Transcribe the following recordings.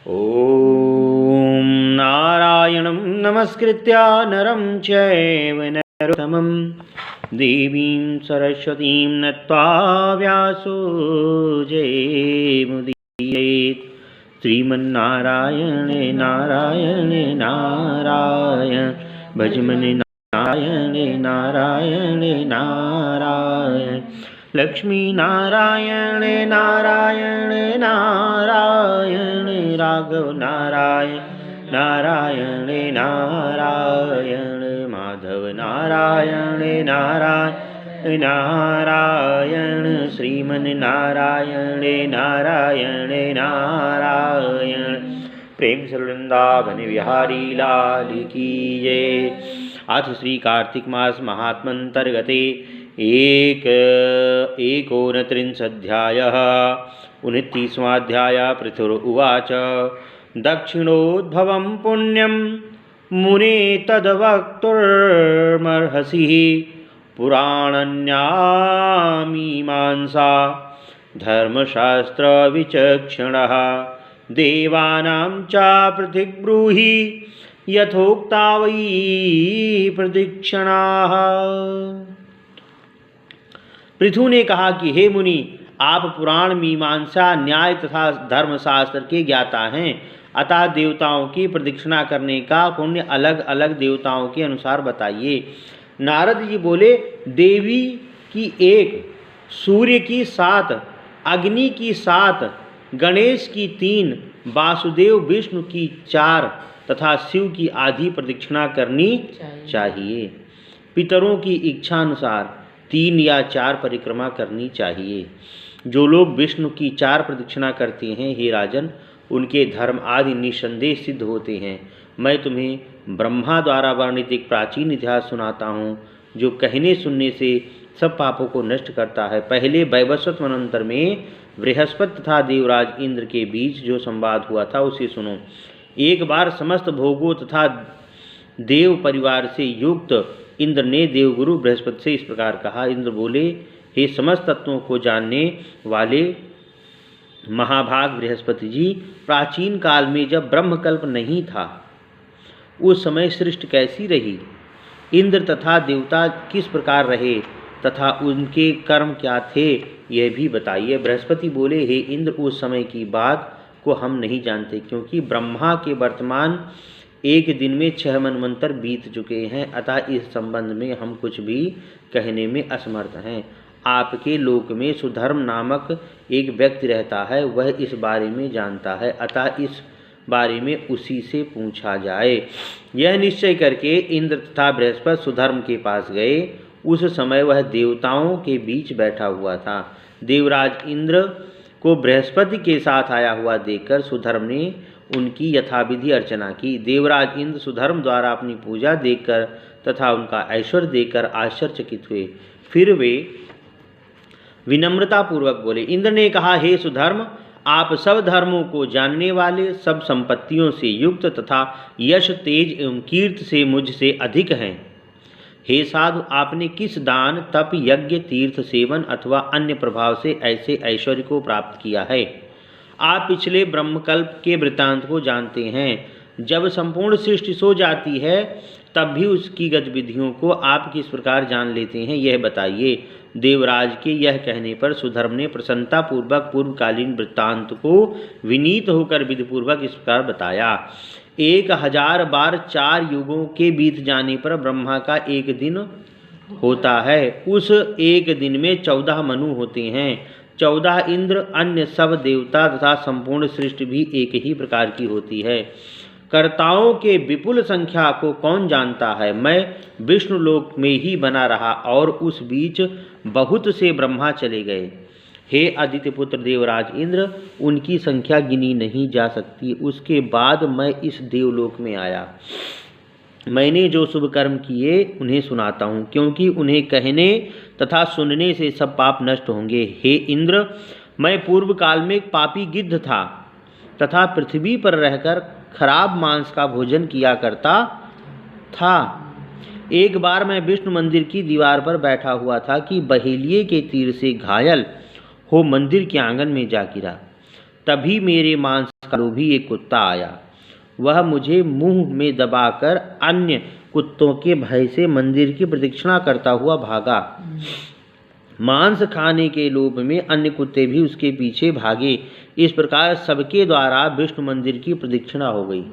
ॐ नारायणं नमस्कृत्य नरं चैव नरोत्तमं देवीं सरस्वतीं नत्वा व्यासो जयमुदीरयेत्। श्रीमन्नारायणे नारायणे नारायण भजमने नारायणे नारायणे नारायण लक्ष्मी नारायणे नारायणे नारायणे राघव नारायण नारायणे नारायण माधव नारायणे नारायण नारायण श्रीमन नारायणे नारायणे नारायण प्रेम से वृंदावन बिहारी लाल की जय। अथ श्री कार्तिक मास महात्मंतर्गते एकोनत्रिंशोऽध्यायः 29वाध्यायः। पृथुरुवाच दक्षिणोद्भवं पुण्यं मुने तद्वक्तुमर्हसि पुराणन्यामीमांसा धर्मशास्त्रविचक्षणः देवानां च प्रतिब्रूहि यथोक्ता वै प्रदक्षिणाः। पृथु ने कहा कि हे मुनि, आप पुराण मीमांसा न्याय तथा धर्मशास्त्र के ज्ञाता हैं, अतः देवताओं की प्रदक्षिणा करने का पुण्य अलग अलग देवताओं के अनुसार बताइए। नारद जी बोले, देवी की 1, सूर्य की 7, अग्नि की 7, गणेश की 3, वासुदेव विष्णु की 4 तथा शिव की आधी प्रदक्षिणा करनी चाहिए। पितरों की इच्छा अनुसार 3 या 4 परिक्रमा करनी चाहिए। जो लोग विष्णु की 4 प्रदक्षिणा करते हैं, हे राजन, उनके धर्म आदि निसंदेह सिद्ध होते हैं। मैं तुम्हें ब्रह्मा द्वारा वर्णित एक प्राचीन इतिहास सुनाता हूँ, जो कहने सुनने से सब पापों को नष्ट करता है। पहले वैवस्वत वनांतर में बृहस्पति तथा देवराज इंद्र के बीच जो संवाद हुआ था, उसे सुनो। एक बार समस्त भोगों तथा देव परिवार से युक्त इंद्र ने देवगुरु बृहस्पति से इस प्रकार कहा। इंद्र बोले, हे समस्त तत्वों को जानने वाले महाभाग बृहस्पति जी, प्राचीन काल में जब ब्रह्मकल्प नहीं था, उस समय सृष्टि कैसी रही? इंद्र तथा देवता किस प्रकार रहे तथा उनके कर्म क्या थे, यह भी बताइए। बृहस्पति बोले, हे इंद्र, उस समय की बात को हम नहीं जानते, क्योंकि ब्रह्मा के वर्तमान एक दिन में 6 मनवंतर बीत चुके हैं, अतः इस संबंध में हम कुछ भी कहने में असमर्थ हैं। आपके लोक में सुधर्म नामक एक व्यक्ति रहता है, वह इस बारे में जानता है, अतः इस बारे में उसी से पूछा जाए। यह निश्चय करके इंद्र तथा बृहस्पति सुधर्म के पास गए। उस समय वह देवताओं के बीच बैठा हुआ था। देवराज इंद्र को बृहस्पति के साथ आया हुआ देखकर सुधर्म ने उनकी यथाविधि अर्चना की। देवराज इंद्र सुधर्म द्वारा अपनी पूजा देखकर तथा उनका ऐश्वर्य देखकर आश्चर्यचकित हुए। फिर वे विनम्रता पूर्वक बोले। इंद्र ने कहा, हे सुधर्म, आप सब धर्मों को जानने वाले, सब संपत्तियों से युक्त तथा यश, तेज एवं कीर्ति से मुझसे अधिक हैं। हे साधु, आपने किस दान, तप, यज्ञ, तीर्थ सेवन अथवा अन्य प्रभाव से ऐसे ऐश्वर्य को प्राप्त किया है? आप पिछले ब्रह्मकल्प के वृत्तांत को जानते हैं। जब संपूर्ण सृष्टि सो जाती है, तब भी उसकी गतिविधियों को आप किस प्रकार जान लेते हैं, यह बताइए। देवराज के यह कहने पर सुधर्म ने प्रसन्नतापूर्वक पूर्वकालीन वृत्तांत को विनीत होकर विधिपूर्वक इस प्रकार बताया। 1000 बार 4 युगों के बीत जाने पर ब्रह्मा का एक दिन होता है। उस एक दिन में 14 मनु होते हैं। 14 इंद्र, अन्य सब देवता तथा संपूर्ण सृष्टि भी एक ही प्रकार की होती है। कर्ताओं के विपुल संख्या को कौन जानता है? मैं विष्णु लोक में ही बना रहा और उस बीच बहुत से ब्रह्मा चले गए। हे आदित्य पुत्र देवराज इंद्र, उनकी संख्या गिनी नहीं जा सकती। उसके बाद मैं इस देवलोक में आया। मैंने जो शुभ कर्म किए उन्हें सुनाता हूँ, क्योंकि उन्हें कहने तथा सुनने से सब पाप नष्ट होंगे। हे इंद्र, मैं पूर्व काल में एक पापी गिद्ध था तथा पृथ्वी पर रहकर खराब मांस का भोजन किया करता था। एक बार मैं विष्णु मंदिर की दीवार पर बैठा हुआ था कि बहेलिये के तीर से घायल हो मंदिर के आंगन में जा गिरा। तभी मेरे मांस का लोभी एक कुत्ता आया। वह मुझे मुंह में दबाकर अन्य कुत्तों के भय से मंदिर की प्रदक्षिणा करता हुआ भागा। मांस खाने के लोभ में अन्य कुत्ते भी उसके पीछे भागे। इस प्रकार सबके द्वारा विष्णु मंदिर की प्रदक्षिणा हो गई।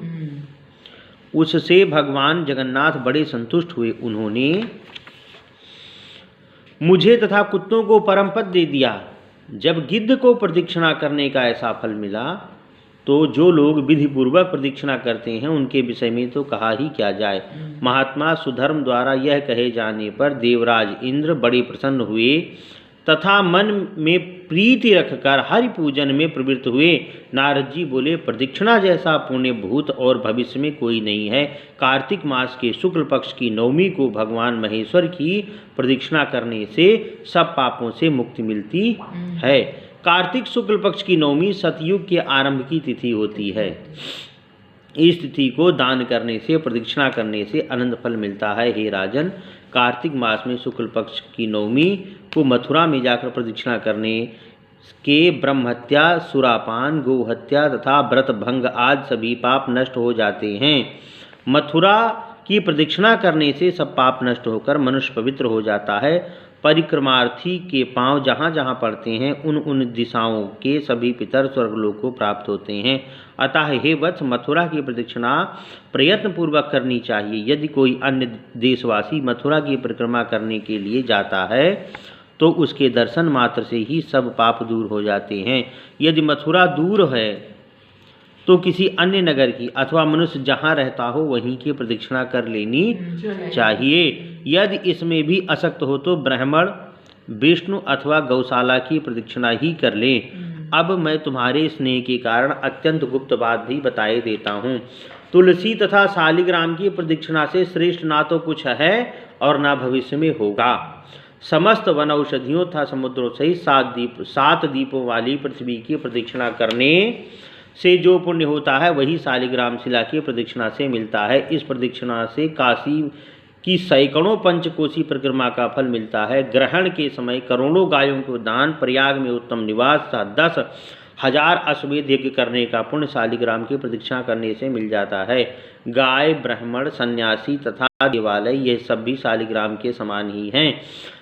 उससे भगवान जगन्नाथ बड़े संतुष्ट हुए। उन्होंने मुझे तथा कुत्तों को परम पद दे दिया। जब गिद्ध को प्रदक्षिणा करने का ऐसा फल मिला तो जो लोग विधि पूर्वक प्रदक्षिणा करते हैं उनके विषय में तो कहा ही क्या जाए। महात्मा सुधर्म द्वारा यह कहे जाने पर देवराज इंद्र बड़े प्रसन्न हुए तथा मन में प्रीति रखकर हरि पूजन में प्रवृत्त हुए। नारद जी बोले, प्रदक्षिणा जैसा पुण्य भूत और भविष्य में कोई नहीं है। कार्तिक मास के शुक्ल पक्ष की नवमी को भगवान महेश्वर की प्रदक्षिणा करने से सब पापों से मुक्ति मिलती है। कार्तिक शुक्ल पक्ष की नवमी सतयुग के आरंभ की तिथि होती है। इस तिथि को दान करने से, प्रदक्षिणा करने से अनंत फल मिलता है। हे राजन, कार्तिक मास में शुक्ल पक्ष की नवमी को मथुरा में जाकर प्रदक्षिणा करने के ब्रह्महत्या, सुरापान, गोहत्या तथा व्रत भंग आदि सभी पाप नष्ट हो जाते हैं। मथुरा की प्रदक्षिणा करने से सब पाप नष्ट होकर मनुष्य पवित्र हो जाता है। परिक्रमार्थी के पांव जहाँ जहाँ पड़ते हैं उन उन दिशाओं के सभी पितर स्वर्गलोक को प्राप्त होते हैं। अतः हे वत्स, मथुरा की प्रदक्षिणा प्रयत्न पूर्वक करनी चाहिए। यदि कोई अन्य देशवासी मथुरा की परिक्रमा करने के लिए जाता है तो उसके दर्शन मात्र से ही सब पाप दूर हो जाते हैं। यदि मथुरा दूर है तो किसी अन्य नगर की अथवा मनुष्य जहाँ रहता हो वहीं की प्रदक्षिणा कर लेनी चाहिए। यदि इसमें भी असक्त हो तो ब्राह्मण, विष्णु अथवा गौशाला की प्रदक्षिणा ही कर लें। अब मैं तुम्हारे स्नेह के कारण अत्यंत गुप्त बात भी बताए देता हूँ। तुलसी तथा शालिग्राम की प्रदक्षिणा से श्रेष्ठ ना तो कुछ है और ना भविष्य में होगा। समस्त वन औषधियों तथा समुद्रों सहित 7 दीपों वाली पृथ्वी की प्रदक्षिणा करने से जो पुण्य होता है वही शालिग्राम शिला की प्रदक्षिणा से मिलता है। इस प्रदक्षिणा से काशी की सैकड़ों पंचकोशी परिक्रमा का फल मिलता है। ग्रहण के समय करोड़ों गायों को दान, प्रयाग में उत्तम निवास तथा 10,000 अश्वमेध यज्ञ करने का पुण्य शालिग्राम की प्रदक्षिणा करने से मिल जाता है। गाय, ब्राह्मण, सन्यासी तथा देवालय ये सब भी शालिग्राम के समान ही हैं।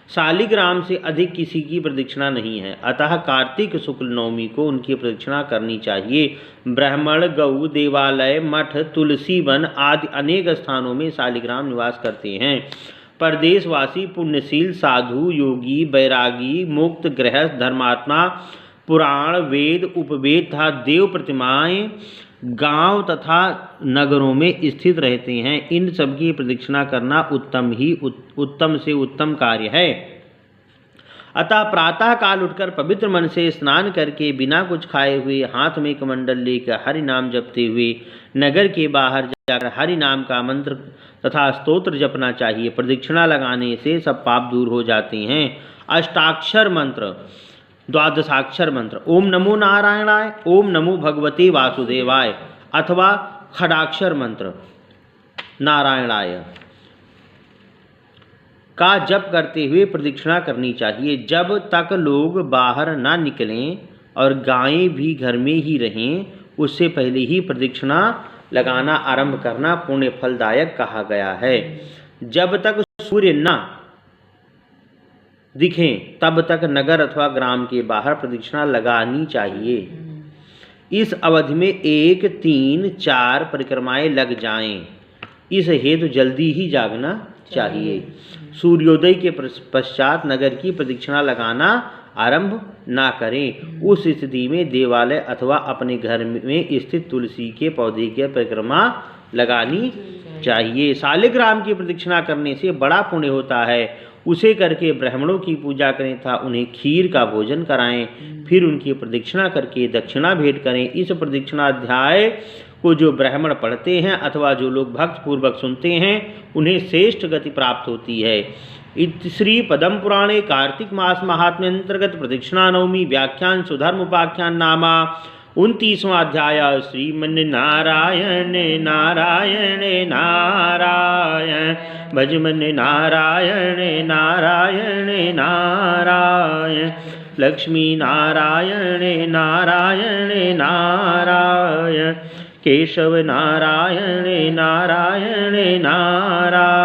शालिग्राम से अधिक किसी की प्रदक्षिणा नहीं है। अतः कार्तिक शुक्ल नवमी को उनकी प्रदक्षिणा करनी चाहिए। ब्राह्मण, गऊ, देवालय, मठ, तुलसी वन आदि अनेक स्थानों में शालिग्राम निवास करते हैं। परदेशवासी, पुण्यशील, साधु, योगी, बैरागी, मुक्त, गृहस्थ, धर्मात्मा, पुराण, वेद, उपवेद तथा देव प्रतिमाएं गांव तथा नगरों में स्थित रहते हैं। इन सब की प्रदक्षिणा करना उत्तम से उत्तम कार्य है। अतः प्रातः काल उठकर पवित्र मन से स्नान करके बिना कुछ खाए हुए हाथ में कमंडल लेकर हरि नाम जपते हुए नगर के बाहर जाकर हरि नाम का मंत्र तथा स्तोत्र जपना चाहिए। प्रदक्षिणा लगाने से सब पाप दूर हो जाते हैं। अष्टाक्षर मंत्र, 12 मंत्र, ओम नमो नारायणाय, ओम नमो भगवते वासुदेवाय अथवा खडाक्षर मंत्र नारायणाय का जप करते हुए प्रदक्षिणा करनी चाहिए। जब तक लोग बाहर ना निकलें और गायें भी घर में ही रहें उससे पहले ही प्रदक्षिणा लगाना आरंभ करना पुण्य फलदायक कहा गया है। जब तक सूर्य न दिखें तब तक नगर अथवा ग्राम के बाहर प्रदक्षिणा लगानी चाहिए। इस अवधि में 1, 3, 4 परिक्रमाएं लग जाएं। इस हेतु जल्दी ही जागना चाहिए। सूर्योदय के पश्चात नगर की प्रदक्षिणा लगाना आरंभ ना करें। उस स्थिति में देवालय अथवा अपने घर में स्थित तुलसी के पौधे की परिक्रमा लगानी चाहिए। शालिग्राम की प्रदक्षिणा करने से बड़ा पुण्य होता है। उसे करके ब्राह्मणों की पूजा करें तथा उन्हें खीर का भोजन कराएं। फिर उनकी प्रदक्षिणा करके दक्षिणा भेंट करें। इस प्रदक्षिणा अध्याय को जो ब्राह्मण पढ़ते हैं अथवा जो लोग भक्त पूर्वक सुनते हैं उन्हें श्रेष्ठ गति प्राप्त होती है। श्री पद्म पुराणे कार्तिक मास महात्म्य अंतर्गत प्रदक्षिणा नवमी व्याख्यान सुधर्म उपाख्यान नामा 29वां अध्याय। श्रीमन्नारायण नारायण नारायण भजमन नारायण नारायण नारायण लक्ष्मी नारायणे नारायणे नारायण, केशव नारायणे नारायणे नारायण।